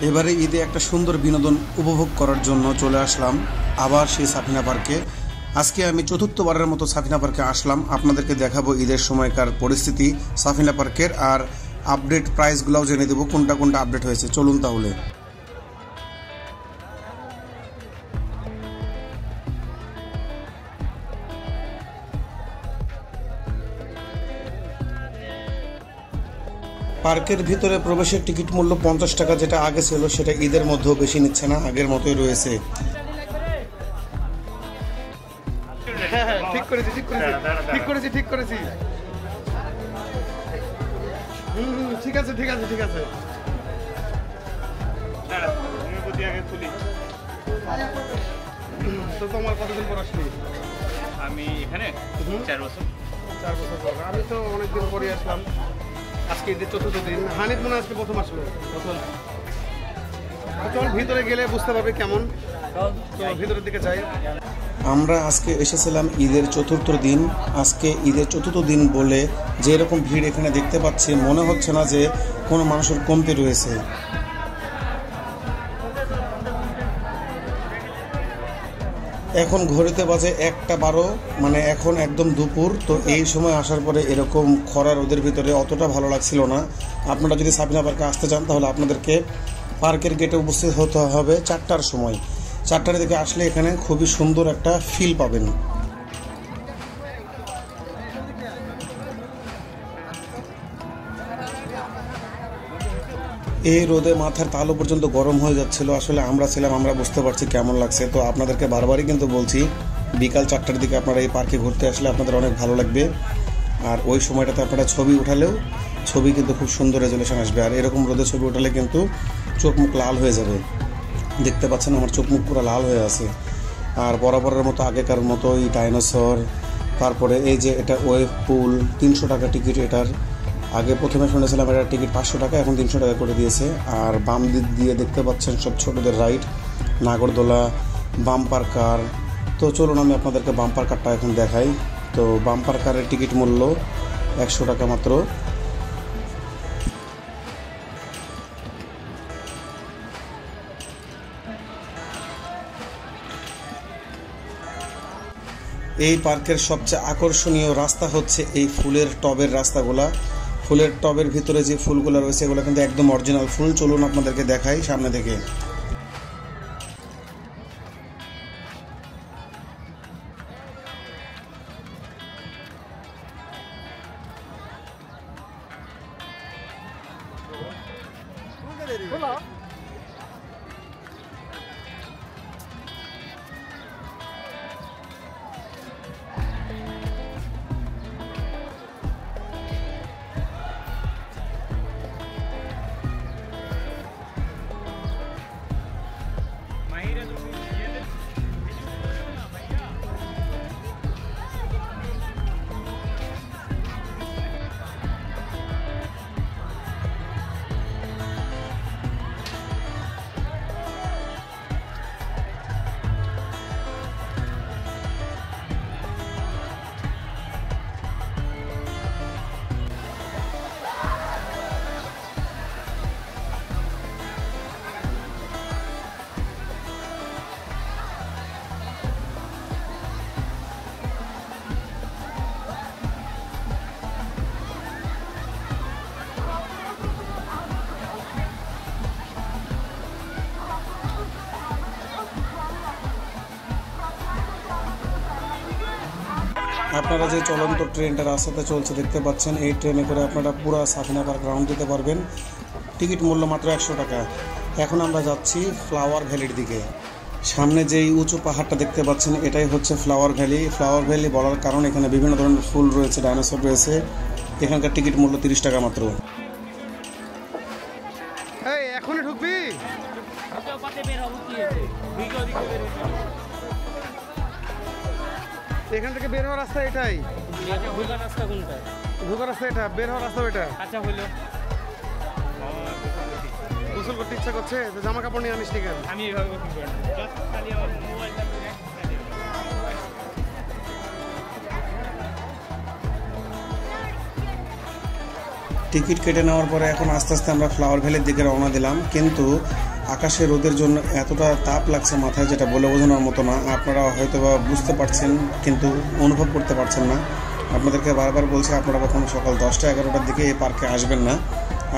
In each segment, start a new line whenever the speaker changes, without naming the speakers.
এবারে ঈদে একটা সুন্দর বিনোদন উপভোগ করার জন্য চলে আসলাম আবার সেই সাফিনা পার্কে। আজকে আমি চতুর্থবারের মতো সাফিনা পার্কে আসলাম। আপনাদেরকে দেখাবো ঈদের সময়কার পরিস্থিতি সাফিনা পার্কের, আর আপডেট প্রাইসগুলোও জেনে দেবো কোনটা কোনটা আপডেট হয়েছে। চলুন তাহলে। পার্কের ভিতরে প্রবেশের টিকিট মূল্য 50 টাকা, যেটা আগে ছিল সেটা ঈদের মধ্যেও বেশি নিচ্ছে না, আগের মতোই রয়েছে।
তো তোমার কতদিন পর আসলি?
আমি এখানে 4 বছর।
পর। আমি তো অনেকদিন পরে আসলাম। আজকে ঈদের চতুর্থ দিন। হানিফ মনে আজকে প্রথম আসলো। চল ভিতরে গেলে বুঝতে পারবে কেমন। তো ভিতরের দিকে যাই।
আমরা আজকে এসেছিলাম ঈদের চতুর্থ দিন। আজকে ঈদের চতুর্থ দিন বলে যে এরকম ভিড় এখানে দেখতে পাচ্ছি, মনে হচ্ছে না যে কোনো মানুষের কমতি রয়েছে। এখন ঘড়িতে বাজে 1টা 12, মানে এখন একদম দুপুর। তো এই সময় আসার পরে এরকম খরা রোদের ভিতরে অতটা ভালো লাগছিল না। আপনারা যদি সাফিনা পার্কে আসতে চান তাহলে আপনাদেরকে পার্কের গেটে উপস্থিত হতে হবে 4টার সময়। 4টার দিকে আসলে এখানে খুবই সুন্দর একটা ফিল পাবেন। এই রোদে মাথার তালু পর্যন্ত গরম হয়ে যাচ্ছিল। আসলে আমরা ছিলাম, আমরা বুঝতে পারছি কেমন লাগছে। তো আপনাদেরকে বারবারই কিন্তু বলছি, বিকাল 4টার দিকে আপনারা এই পার্কে ঘুরতে আসলে আপনাদের অনেক ভালো লাগবে। আর ওই সময়টাতে আপনারা ছবি উঠালেও ছবি কিন্তু খুব সুন্দর রেজুলেশন আসবে। আর এরকম রোদে ছবি উঠালে কিন্তু চোখ মুখ লাল হয়ে যাবে। দেখতে পাচ্ছেন আমার চোখ মুখ পুরো লাল হয়ে আছে। আর বরাবরের মতো আগেকার মতো এই ডাইনোসর, তারপরে এই যে এটা ওয়েভ পুল, 300 টাকা টিকিট এটার। আগে প্রথমে শুনেছিলাম এটার টিকিট 500 টাকা, এখন 300 টাকা করে দিয়েছে। আর বাম দিক দিয়ে দেখতে পাচ্ছেন সব ছোটদের রাইড, নাগরদোলা, বাম্পার কার। তো চলুন আমি আপনাদেরকে বাম্পার কারটা এখন দেখাই। তো বাম্পার কারের টিকিট মূল্য 100 টাকা মাত্র। এই পার্কের সবচেয়ে আকর্ষণীয় রাস্তা হচ্ছে এই ফুলের টবের রাস্তাগুলা। ফুলের টবের ভিতরে যে ফুলগুলো রয়েছে এগুলো কিন্তু একদম অরিজিনাল ফুল। চলুন আপনাদেরকে দেখাই সামনে থেকে। আপনারা যে চলন্ত ট্রেনটা রাস্তাতে চলছে দেখতে পাচ্ছেন, এই ট্রেনে করে আপনারা পুরো সাফিনা পার্ক রাউন্ড দিতে পারবেন। টিকিট মূল্য মাত্র 100 টাকা। এখন আমরা যাচ্ছি ফ্লাওয়ার ভ্যালির দিকে। সামনে যেই উঁচু পাহাড়টা দেখতে পাচ্ছেন এটাই হচ্ছে ফ্লাওয়ার ভ্যালি। ফ্লাওয়ার ভ্যালি বলার কারণ এখানে বিভিন্ন ধরনের ফুল রয়েছে, ডাইনোসর রয়েছে। এখানকার টিকিট মূল্য 30 টাকা মাত্র।
এখনই ঢুকবি? এখান থেকে বের হওয়ার রাস্তা এটাই।
ঢোকার রাস্তা কোনটা?
ঢোকার রাস্তা এটা, বের হওয়ার রাস্তা এটা।
আচ্ছা হলো।
গোসল করতে ইচ্ছা করছে, জামা কাপড় নিয়ে আনিস নি কেন?
আমি এইভাবে গোসল করি না, জাস্ট খালি আমার মোবাইলটা
টিকিট কেটে নেওয়ার পরে এখন আস্তে আস্তে আমরা ফ্লাওয়ার ভ্যালির দিকে রওনা দিলাম। কিন্তু আকাশে রোদের জন্য এতটা তাপ লাগছে মাথায়, যেটা বলে বোঝানোর মতো না। আপনারা হয়তো বা বুঝতে পারছেন কিন্তু অনুভব করতে পারছেন না। আপনাদেরকে বারবার বলছি, আপনারা কখনো সকাল 10টা-11টার দিকে এই পার্কে আসবেন না।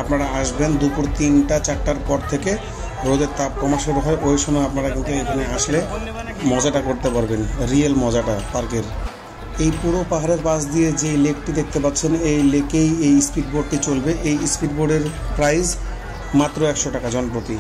আপনারা আসবেন দুপুর 3টা-4টার পর থেকে রোদের তাপ কমা শুরু হয়। ওই সময় আপনারা কিন্তু এখানে আসলে মজাটা করতে পারবেন, রিয়েল মজাটা পার্কের। এই পুরো পাহাড়ের পাশ দিয়ে যে লেকটি দেখতে পাচ্ছেন, এই লেকেই এই স্পিডবোটটি চলবে। এই স্পিডবোটের প্রাইস মাত্র 100 টাকা জনপ্রতি।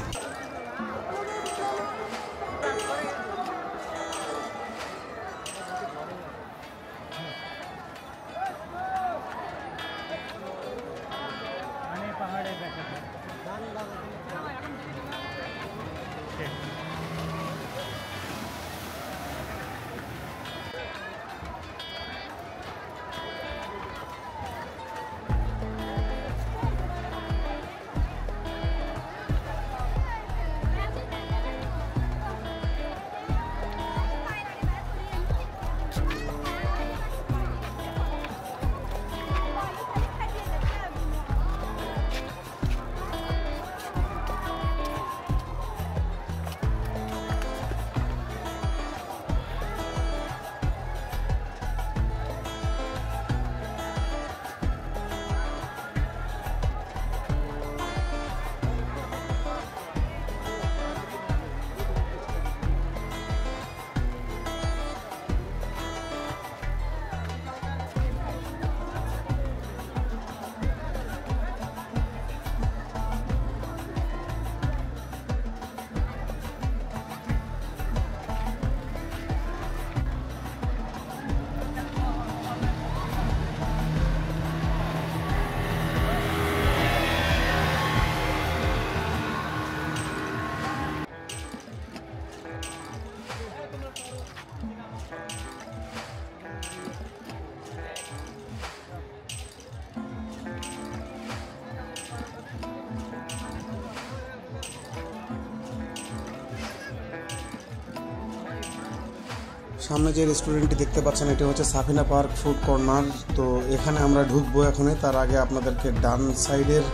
সামনে যে রেস্টুরেন্টটি দেখতে পাচ্ছেন, এটি হচ্ছে সাফিনা পার্ক ফুড কর্নার। তো এখানে আমরা ঢুকবো এখনই। তার আগে আপনাদেরকে ডান সাইডের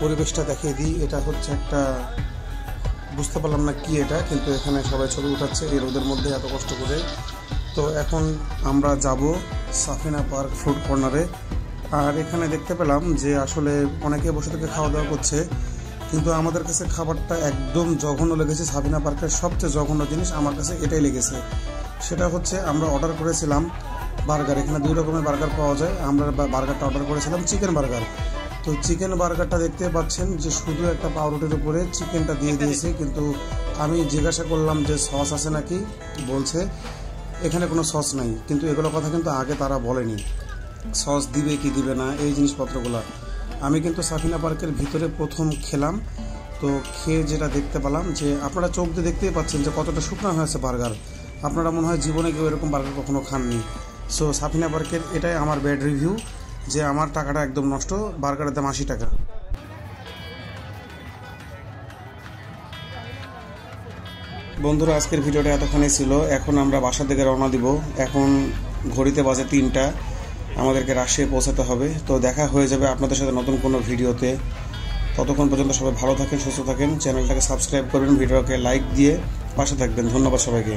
পরিবেশটা দেখিয়ে দিই। এটা হচ্ছে একটা, বুঝতে পারলাম না কি এটা, কিন্তু এখানে সবাই ছবি উঠাচ্ছে এই রোদের মধ্যে এত কষ্ট করে। তো এখন আমরা যাব সাফিনা পার্ক ফুড কর্নারে। আর এখানে দেখতে পেলাম যে আসলে অনেকে বসে থেকে খাওয়া দাওয়া করছে, কিন্তু আমাদের কাছে খাবারটা একদম জঘন্য লেগেছে। সাফিনা পার্কের সবচেয়ে জঘন্য জিনিস আমার কাছে এটাই লেগেছে। সেটা হচ্ছে আমরা অর্ডার করেছিলাম বার্গার। এখানে 2 রকমের বার্গার পাওয়া যায়। আমরা বার্গারটা অর্ডার করেছিলাম চিকেন বার্গার। তো চিকেন বার্গারটা দেখতে পাচ্ছেন যে শুধু একটা পাউরুটির উপরে চিকেনটা দিয়ে দিয়েছে। কিন্তু আমি জিজ্ঞাসা করলাম যে সস আছে নাকি, বলছে এখানে কোনো সস নাই। কিন্তু এগুলো কথা কিন্তু আগে তারা বলেনি, সস দিবে কি দিবে না এই জিনিসপত্রগুলো। আমি কিন্তু সাফিনা পার্কের ভিতরে প্রথম খেলাম। তো খেয়ে যেটা দেখতে পেলাম যে আপনারা চোখ দিয়ে দেখতেই পাচ্ছেন যে কতটা শুকনো হয়েছে বার্গার। আপনারা মনে হয় জীবনে কেউ এরকম বার্গার কখনো খাননি। সো সাফিনা পার্কের এটাই আমার ব্যাড রিভিউ, যে আমার টাকাটা একদম নষ্ট। বার্গারের দাম 80 টাকা। বন্ধুরা, আজকের ভিডিওটা এতক্ষণই ছিল। এখন আমরা বাসার দিকে রওনা দিব। এখন ঘড়িতে বাজে 3টা। আমাদেরকে রাজশাহী পৌঁছাতে হবে। তো দেখা হয়ে যাবে আপনাদের সাথে নতুন কোনো ভিডিওতে। ততক্ষণ পর্যন্ত সবাই ভালো থাকেন, সুস্থ থাকেন। চ্যানেলটাকে সাবস্ক্রাইব করবেন, ভিডিওকে লাইক দিয়ে পাশে থাকবেন। ধন্যবাদ সবাইকে।